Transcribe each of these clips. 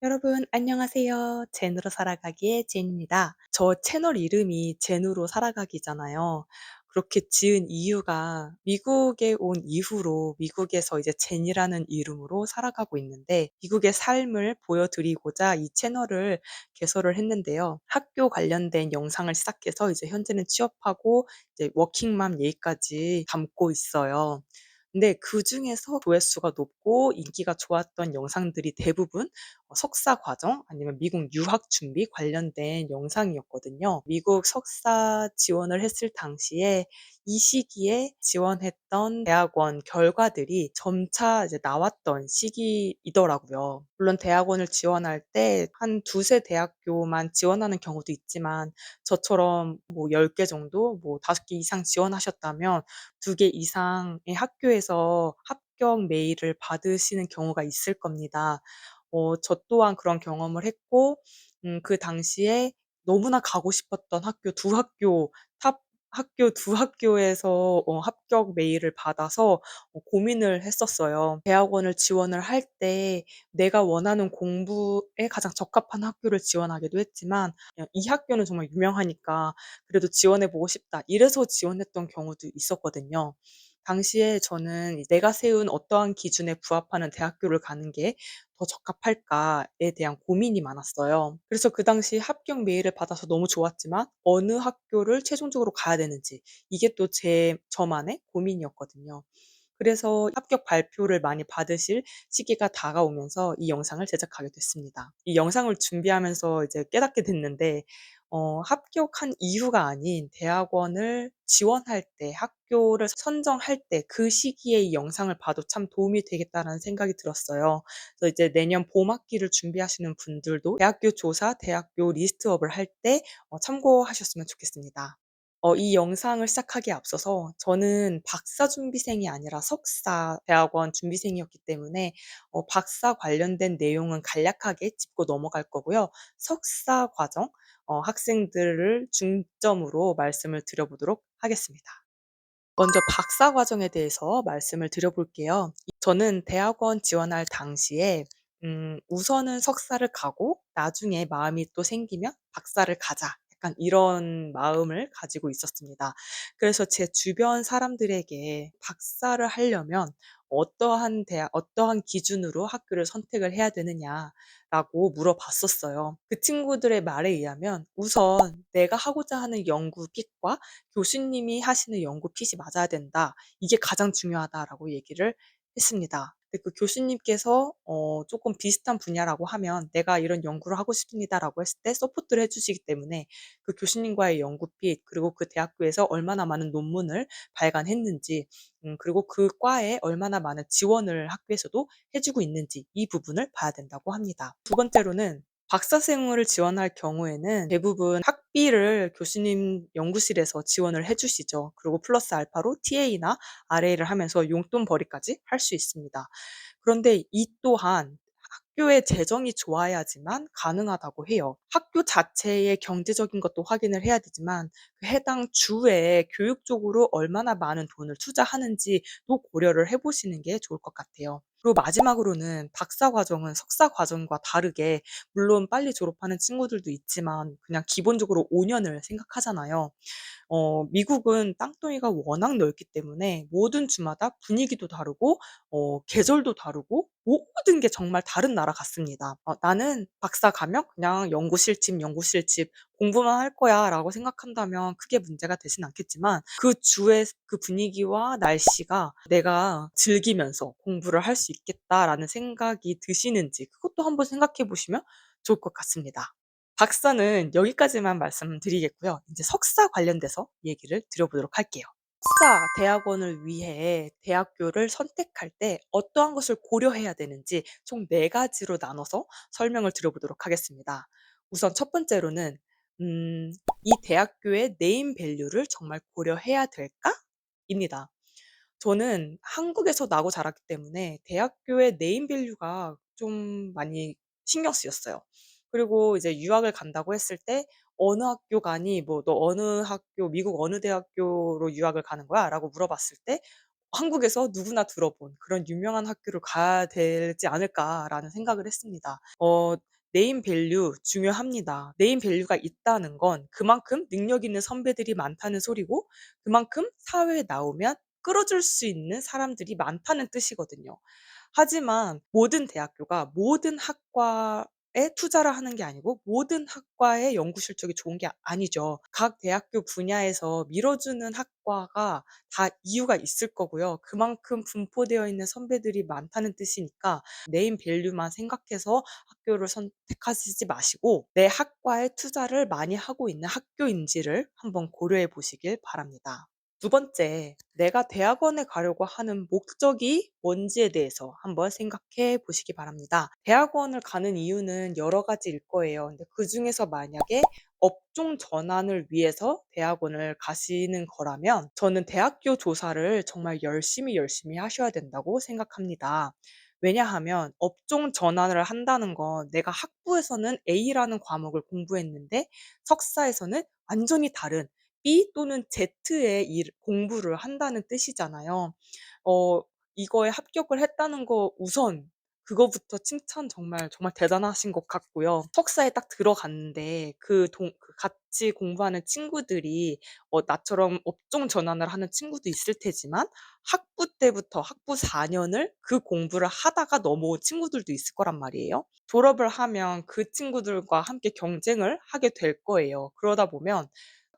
여러분 안녕하세요. 젠으로 살아가기의 제인입니다. 저 채널 이름이 젠으로 살아가기잖아요. 그렇게 지은 이유가 미국에 온 이후로 미국에서 이제 젠이라는 이름으로 살아가고 있는데 미국의 삶을 보여드리고자 이 채널을 개설을 했는데요. 학교 관련된 영상을 시작해서 이제 현재는 취업하고 이제 워킹맘 얘기까지 담고 있어요. 근데 그중에서 조회수가 높고 인기가 좋았던 영상들이 대부분 석사 과정 아니면 미국 유학 준비 관련된 영상이었거든요. 미국 석사 지원을 했을 당시에 이 시기에 지원했던 대학원 결과들이 점차 이제 나왔던 시기이더라고요. 물론 대학원을 지원할 때 한 두세 대학교만 지원하는 경우도 있지만 저처럼 뭐 10개 정도 뭐 5개 이상 지원하셨다면 2개 이상의 학교에서 합격 메일을 받으시는 경우가 있을 겁니다. 저 또한 그런 경험을 했고 그 당시에 너무나 가고 싶었던 학교 두 학교 탑 학교 두 학교에서 합격 메일을 받아서 고민을 했었어요. 대학원을 지원을 할 때 내가 원하는 공부에 가장 적합한 학교를 지원하기도 했지만 그냥 '이 학교는 정말 유명하니까 그래도 지원해 보고 싶다.' 이래서 지원했던 경우도 있었거든요. 당시에 저는 내가 세운 어떠한 기준에 부합하는 대학교를 가는 게 더 적합할까에 대한 고민이 많았어요. 그래서 그 당시 합격 메일을 받아서 너무 좋았지만 어느 학교를 최종적으로 가야 되는지 이게 또 저만의 고민이었거든요. 그래서 합격 발표를 많이 받으실 시기가 다가오면서 이 영상을 제작하게 됐습니다. 이 영상을 준비하면서 이제 깨닫게 됐는데 합격한 이유가 아닌 대학원을 지원할 때 학교를 선정할 때 그 시기에 이 영상을 봐도 참 도움이 되겠다라는 생각이 들었어요. 그래서 이제 내년 봄 학기를 준비하시는 분들도 대학교 조사, 대학교 리스트업을 할 때 참고하셨으면 좋겠습니다. 이 영상을 시작하기에 앞서서 저는 박사 준비생이 아니라 석사 대학원 준비생이었기 때문에 박사 관련된 내용은 간략하게 짚고 넘어갈 거고요. 석사 과정 학생들을 중점으로 말씀을 드려 보도록 하겠습니다. 먼저 박사 과정에 대해서 말씀을 드려 볼게요. 저는 대학원 지원할 당시에 우선은 석사를 가고 나중에 마음이 또 생기면 '박사를 가자.' 약간 이런 마음을 가지고 있었습니다. 그래서 제 주변 사람들에게 박사를 하려면 어떠한 기준으로 학교를 선택을 해야 되느냐라고 물어봤었어요. 그 친구들의 말에 의하면 우선 내가 하고자 하는 연구 핏과 교수님이 하시는 연구 핏이 맞아야 된다. 이게 가장 중요하다라고 얘기를 했습니다. 근데 그 교수님께서 쪼끔 비슷한 분야라고 하면 "내가 이런 연구를 하고 싶습니다."라고 했을 때 서포트를 해 주시기 때문에 그 교수님과의 연구핏 그리고 그 대학교에서 얼마나 많은 논문을 발간했는지 그리고 그 과에 얼마나 많은 지원을 학교에서도 해 주고 있는지 이 부분을 봐야 된다고 합니다. 두 번째로는 박사생을 지원할 경우에는 대부분 학비를 교수님 연구실에서 지원을 해 주시죠. 그리고 플러스 알파로 TA나 RA를 하면서 용돈벌이까지 할 수 있습니다. 그런데 이 또한 학교의 재정이 좋아야지만 가능하다고 해요. 학교 자체의 경제적인 것도 확인을 해야 되지만 그 해당 주에 교육적으로 얼마나 많은 돈을 투자하는지도 고려를 해 보시는 게 좋을 것 같아요. 그리고 마지막으로는 박사 과정은 석사 과정과 다르게 물론 빨리 졸업하는 친구들도 있지만 그냥 기본적으로 5 년을 생각하잖아요. 미국은 땅덩이가 워낙 넓기 때문에 모든 주마다 분위기도 다르고 계절도 다르고 모든 게 정말 다른 나라 같습니다. '나는 박사 가면 그냥 연구실 집, 연구실 집 공부만 할 거야.'라고 생각한다면 크게 문제가 되진 않겠지만 그 주의 그 분위기와 날씨가 '내가 즐기면서 공부를 할 수 있겠다.'라는 생각이 드시는지 그것도 한번 생각해 보시면 좋을 것 같습니다. 박사는 여기까지만 말씀드리겠고요. 인제 석사 관련돼서 얘기를 드려보도록 할게요. 석사 대학원을 위해 대학교를 선택할 때 어떠한 것을 고려해야 되는지 총 4 가지로 나눠서 설명을 드려보도록 하겠습니다. 우선 첫 번째로는 '이 대학교의 네임 밸류를 정말 고려해야 될까?' 입니다. 저는 한국에서 나고 자랐기 때문에 대학교의 네임 밸류가 좀 많이 신경 쓰였어요. 그리고 이제 유학을 간다고 했을 때 "어느 학교 가니?" 뭐 "너 어느 학교 미국 어느 대학교로 유학을 가는 거야?"라고 물어봤을 때 한국에서 누구나 들어본 그런 유명한 학교를 가야 되지 않을까라는 생각을 했습니다. 네임 밸류 중요합니다. 네임 밸류가 있다는 건 그만큼 능력 있는 선배들이 많다는 소리고, 그만큼 사회에 나오면 끌어줄 수 있는 사람들이 많다는 뜻이거든요. 하지만 모든 대학교가 모든 학과에 투자를 하는 게 아니고 모든 학과의 연구 실적이 좋은 게 아니죠. 각 대학교 분야에서 밀어주는 학과가 다 이유가 있을 거고요. 그만큼 분포되어 있는 선배들이 많다는 뜻이니까 네임 밸류만 생각해서 학교를 선택하시지 마시고 내 학과에 투자를 많이 하고 있는 학교인지를 한번 고려해 보시길 바랍니다. 두 번째, 내가 대학원에 가려고 하는 목적이 뭔지에 대해서 한번 생각해 보시기 바랍니다. 대학원을 가는 이유는 여러 가지일 거예요. 근데 그중에서 만약에 업종 전환을 위해서 대학원을 가시는 거라면 저는 대학교 조사를 정말 열심히 하셔야 된다고 생각합니다. 왜냐하면 업종 전환을 한다는 건 내가 학부에서는 A라는 과목을 공부했는데 석사에서는 완전히 다른 B 또는 Z의 공부를 한다는 뜻이잖아요. 어 이거에 합격을 했다는 거 우선 그거부터 칭찬 정말 대단하신 것 같고요. 석사에 딱 들어갔는데 그 같이 공부하는 친구들이 나처럼 업종 전환을 하는 친구도 있을 테지만 학부 때부터 학부 4 년을 그 공부를 하다가 넘어온 친구들도 있을 거란 말이에요. 졸업을 하면 그 친구들과 함께 경쟁을 하게 될 거예요. 그러다 보면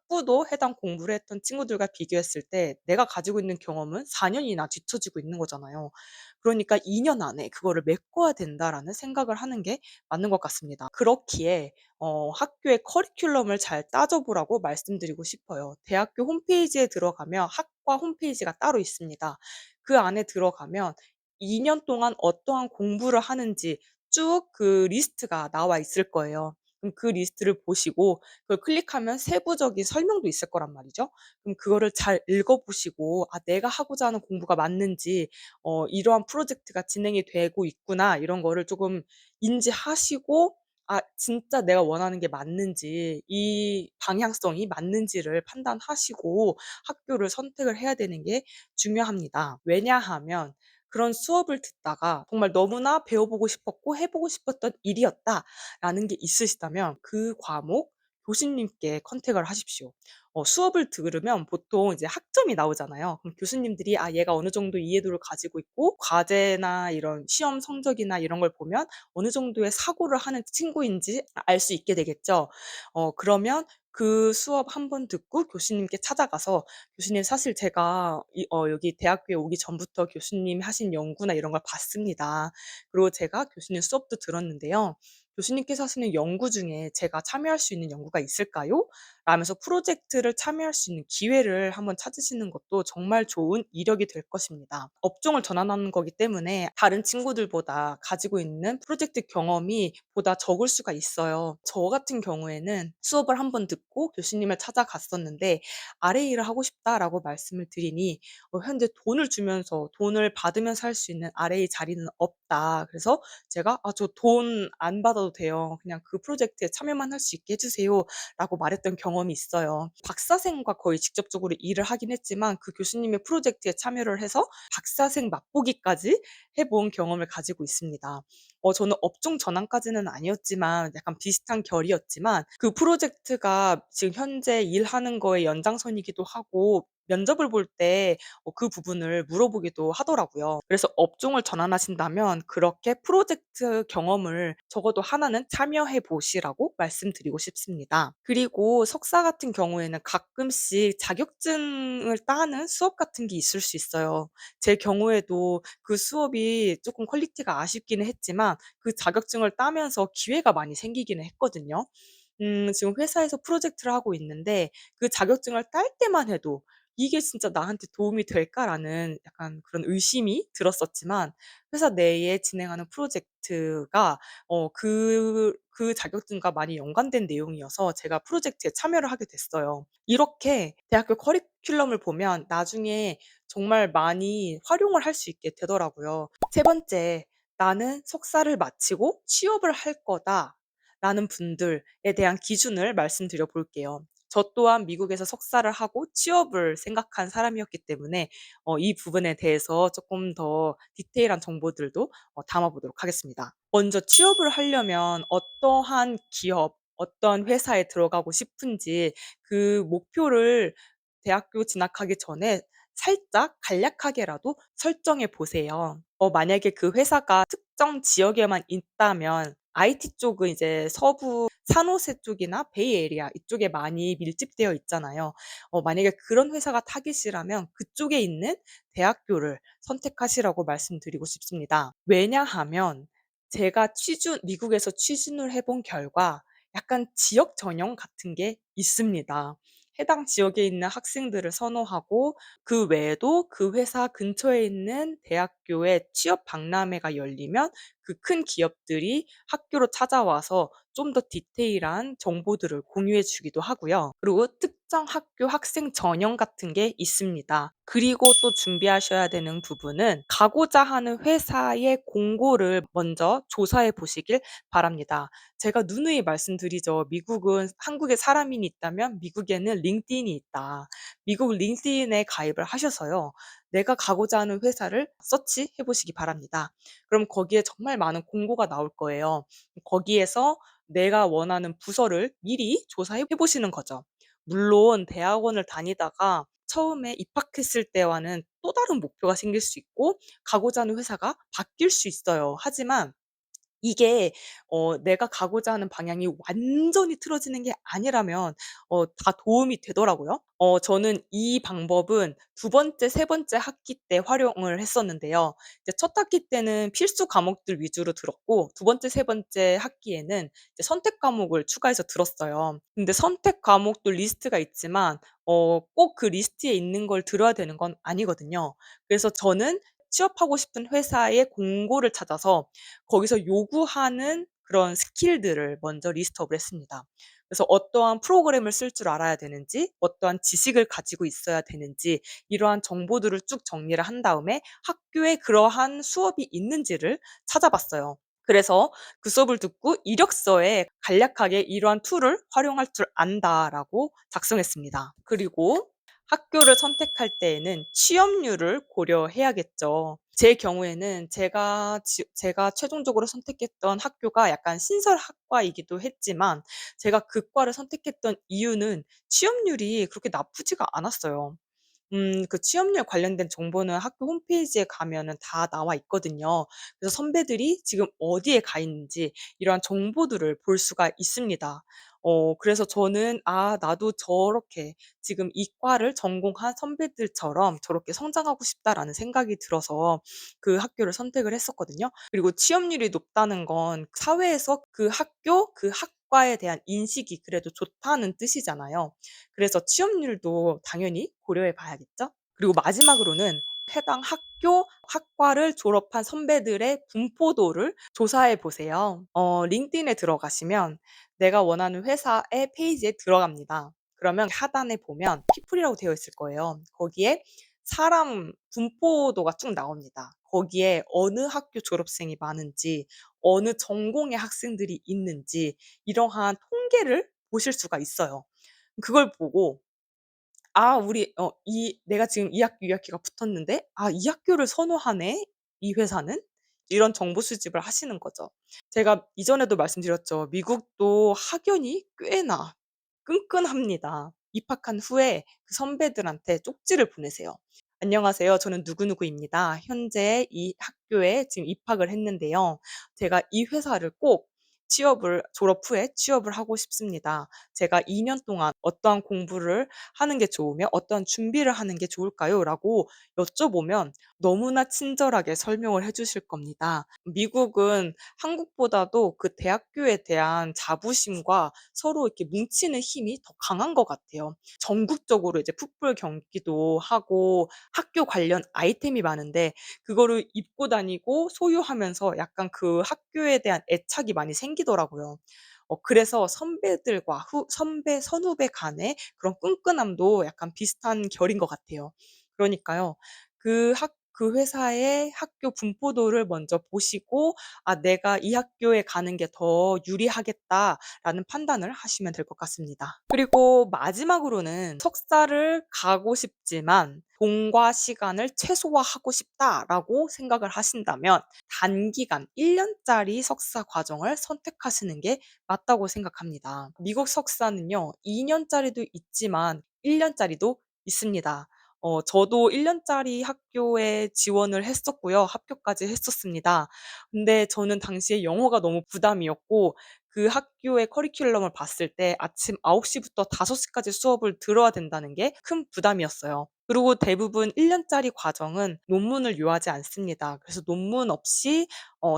학부도 해당 공부를 했던 친구들과 비교했을 때 내가 가지고 있는 경험은 4 년이나 뒤처지고 있는 거잖아요. 그러니까 '2년 안에 그거를 메꿔야 된다.'라는 생각을 하는 게 맞는 것 같습니다. 그렇기에 학교의 커리큘럼을 잘 따져 보라고 말씀드리고 싶어요. 대학교 홈페이지에 들어가면 학과 홈페이지가 따로 있습니다. 그 안에 들어가면 2년 동안 어떠한 공부를 하는지 쭉 그 리스트가 나와 있을 거예요. 그럼 그 리스트를 보시고 그걸 클릭하면 세부적인 설명도 있을 거란 말이죠. 그럼 그거를 잘 읽어 보시고 '아 내가 하고자 하는 공부가 맞는지 이러한 프로젝트가 진행이 되고 있구나.' 이런 거를 쪼금 인지하시고 진짜 내가 원하는 게 맞는지 이 방향성이 맞는지를 판단하시고 학교를 선택을 해야 되는 게 중요합니다. 왜냐하면 그런 수업을 듣다가 정말 너무나 배워보고 싶었고 해 보고 싶었던 일이었다라는 게 있으시다면 그 과목 교수님께 컨택을 하십시오. 수업을 들으면 보통 이제 학점이 나오잖아요. 그럼 교수님들이 얘가 어느 정도 이해도를 가지고 있고 과제나 이런 시험 성적이나 이런 걸 보면 어느 정도의 사고를 하는 친구인지 알 수 있게 되겠죠. 그러면 그 수업 한 번 듣고 교수님께 찾아가서 "교수님 사실 제가 여기 대학교에 오기 전부터 교수님이 하신 연구나 이런 걸 봤습니다. 그리고 제가 교수님 수업도 들었는데요. 교수님께서 하시는 연구 중에 제가 참여할 수 있는 연구가 있을까요?" 라면서 프로젝트를 참여할 수 있는 기회를 한번 찾으시는 것도 정말 좋은 이력이 될 것입니다. 업종을 전환하는 거기 때문에 다른 친구들보다 가지고 있는 프로젝트 경험이 보다 적을 수가 있어요. 저 같은 경우에는 수업을 한번 듣고 교수님을 찾아갔었는데 "RA를 하고 싶다."라고 말씀을 드리니 "현재 돈을 주면서 돈을 받으면서 할 수 있는 RA 자리는 없다." 그래서 제가 "아 저 돈 안 받아도 돼요. 그냥 그 프로젝트에 참여만 할 수 있게 해 주세요."라고 말했던 경험이 있어요. 박사생과 거의 직접적으로 일을 하긴 했지만 그 교수님의 프로젝트에 참여를 해서 박사생 맛보기까지 해본 경험을 가지고 있습니다. 저는 업종 전환까지는 아니었지만 약간 비슷한 결이었지만 그 프로젝트가 지금 현재 일하는 거의 연장선이기도 하고 면접을 볼 때 그 부분을 물어보기도 하더라고요. 그래서 업종을 전환하신다면 그렇게 프로젝트 경험을 적어도 하나는 참여해 보시라고 말씀드리고 싶습니다. 그리고 석사 같은 경우에는 가끔씩 자격증을 따는 수업 같은 게 있을 수 있어요. 제 경우에도 그 수업이 쪼끔 퀄리티가 아쉽기는 했지만 그 자격증을 따면서 기회가 많이 생기기는 했거든요. 지금 회사에서 프로젝트를 하고 있는데 그 자격증을 딸 때만 해도 '이게 진짜 나한테 도움이 될까?'라는 약간 그런 의심이 들었었지만 회사 내에 진행하는 프로젝트가 그 자격증과 많이 연관된 내용이어서 제가 프로젝트에 참여를 하게 됐어요. 이렇게 대학교 커리큘럼을 보면 나중에 정말 많이 활용을 할 수 있게 되더라고요. 세 번째, '나는 석사를 마치고 취업을 할 거다.'라는 분들에 대한 기준을 말씀드려 볼게요. 저 또한 미국에서 석사를 하고 취업을 생각한 사람이었기 때문에 이 부분에 대해서 조금 더 디테일한 정보들도 담아 보도록 하겠습니다. 먼저 취업을 하려면 어떠한 기업, 어떤 회사에 들어가고 싶은지 그 목표를 대학교 진학하기 전에 살짝 간략하게라도 설정해 보세요. 만약에 그 회사가 특정 지역에만 있다면 IT 쪽은 이제 서부 산호세 쪽이나 베이에리아 이쪽에 많이 밀집되어 있잖아요. 만약에 그런 회사가 타깃이라면 그쪽에 있는 대학교를 선택하시라고 말씀드리고 싶습니다. 왜냐하면 제가 미국에서 취준을 해본 결과 약간 지역 전형 같은 게 있습니다. 해당 지역에 있는 학생들을 선호하고 그 외에도 그 회사 근처에 있는 대학교에 취업 박람회가 열리면 그 큰 기업들이 학교로 찾아와서 좀 더 디테일한 정보들을 공유해 주기도 하고요. 그리고 특정 학교 학생 전형 같은 게 있습니다. 그리고 또 준비하셔야 되는 부분은 가고자 하는 회사의 공고를 먼저 조사해 보시길 바랍니다. 제가 누누이 말씀드리죠. 미국은 한국에 사람이 있다면 미국에는 링크드인이 있다. 미국 링크드인에 가입을 하셔서요. 내가 가고자 하는 회사를 서치해 보시기 바랍니다. 그럼 거기에 정말 많은 공고가 나올 거예요. 거기에서 내가 원하는 부서를 미리 조사해 보시는 거죠. 물론 대학원을 다니다가 처음에 입학했을 때와는 또 다른 목표가 생길 수 있고 가고자 하는 회사가 바뀔 수 있어요. 하지만 이게 내가 가고자 하는 방향이 완전히 틀어지는 게 아니라면 다 도움이 되더라고요. 저는 이 방법은 두 번째, 세 번째 학기 때 활용을 했었는데요. 이제 첫 학기 때는 필수 과목들 위주로 들었고 두 번째, 세 번째 학기에는 이제 선택 과목을 추가해서 들었어요. 근데 선택 과목도 리스트가 있지만 꼭 그 리스트에 있는 걸 들어야 되는 건 아니거든요. 그래서 저는 취업하고 싶은 회사의 공고를 찾아서 거기서 요구하는 그런 스킬들을 먼저 리스트업을 했습니다. 그래서 어떠한 프로그램을 쓸 줄 알아야 되는지, 어떠한 지식을 가지고 있어야 되는지 이러한 정보들을 쭉 정리를 한 다음에 학교에 그러한 수업이 있는지를 찾아봤어요. 그래서 그 수업을 듣고 이력서에 간략하게 "이러한 툴을 활용할 줄 안다."라고 작성했습니다. 그리고 학교를 선택할 때에는 취업률을 고려해야겠죠. 제 경우에는 제가 최종적으로 선택했던 학교가 약간 신설학과이기도 했지만 제가 그 과를 선택했던 이유는 취업률이 그렇게 나쁘지가 않았어요. 그 취업률 관련된 정보는 학교 홈페이지에 가면은 다 나와 있거든요. 그래서 선배들이 지금 어디에 가 있는지 이러한 정보들을 볼 수가 있습니다. 그래서 저는 '아 나도 저렇게 지금 이과를 전공한 선배들처럼 저렇게 성장하고 싶다.'라는 생각이 들어서 그 학교를 선택을 했었거든요. 그리고 취업률이 높다는 건 사회에서 그 학교, 그 학과에 대한 인식이 그래도 좋다는 뜻이잖아요. 그래서 취업률도 당연히 고려해 봐야겠죠. 그리고 마지막으로는 해당 학교, 학과를 졸업한 선배들의 분포도를 조사해 보세요. 링크드인에 들어가시면 내가 원하는 회사의 페이지에 들어갑니다. 그러면 하단에 보면 피플이라고 되어 있을 거예요. 거기에 사람 분포도가 쭉 나옵니다. 거기에 어느 학교 졸업생이 많은지, 어느 전공의 학생들이 있는지 이러한 통계를 보실 수가 있어요. 그걸 보고 '아 우리 이 내가 지금 이 학교, 이 학기가 붙었는데 아 이 학교를 선호하네, 이 회사는.' 이런 정보 수집을 하시는 거죠. 제가 이전에도 말씀드렸죠. 미국도 학연이 꽤나 끈끈합니다. 입학한 후에 그 선배들한테 쪽지를 보내세요. "안녕하세요. 저는 누구누구입니다. 현재 이 학교에 지금 입학을 했는데요. 제가 이 회사를 꼭 졸업 후에 취업을 하고 싶습니다. 제가 2년 동안 어떠한 공부를 하는 게 좋으며 어떤 준비를 하는 게 좋을까요?"라고 여쭤보면 너무나 친절하게 설명을 해 주실 겁니다. 미국은 한국보다도 그 대학교에 대한 자부심과 서로 이렇게 뭉치는 힘이 더 강한 것 같아요. 전국적으로 이제 풋볼 경기도 하고 학교 관련 아이템이 많은데 그거를 입고 다니고 소유하면서 약간 그 학교에 대한 애착이 많이 생기더라고요. 그래서 선후배 간의 그런 끈끈함도 약간 비슷한 결인 것 같아요. 그러니까요. 그 그 회사의 학교 분포도를 먼저 보시고 '아 내가 이 학교에 가는 게 더 유리하겠다.'라는 판단을 하시면 될 것 같습니다. 그리고 마지막으로는 '석사를 가고 싶지만 돈과 시간을 최소화하고 싶다.'라고 생각을 하신다면 단기간 1 년짜리 석사 과정을 선택하시는 게 맞다고 생각합니다. 미국 석사는요 2 년짜리도 있지만 1 년짜리도 있습니다. 저도 1 년짜리 학교에 지원을 했었고요. 합격까지 했었습니다. 근데 저는 당시에 영어가 너무 부담이었고 그 학교의 커리큘럼을 봤을 때 아침 9시 부터 5시 까지 수업을 들어야 된다는 게 큰 부담이었어요. 그리고 대부분 1 년짜리 과정은 논문을 요하지 않습니다. 그래서 논문 없이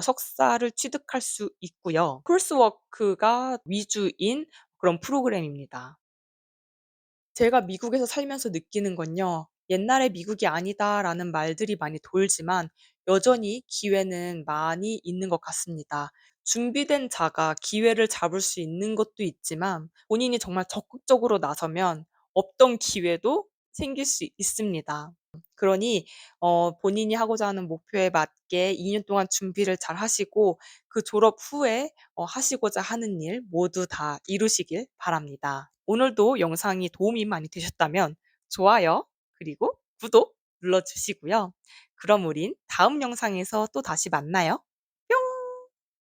석사를 취득할 수 있고요. 코र्스워크가 위주인 그런 프로그램입니다. 제가 미국에서 살면서 느끼는 건요. "옛날의 미국이 아니다."라는 말들이 많이 돌지만 여전히 기회는 많이 있는 것 같습니다. 준비된 자가 기회를 잡을 수 있는 것도 있지만 본인이 정말 적극적으로 나서면 없던 기회도 생길 수 있습니다. 그러니 본인이 하고자 하는 목표에 맞게 2년 동안 준비를 잘 하시고 그 졸업 후에 하시고자 하는 일 모두 다 이루시길 바랍니다. 오늘도 영상이 도움이 많이 되셨다면 좋아요 그리고 구독 눌러 주시고요. 그럼 우린 다음 영상에서 또 다시 만나요.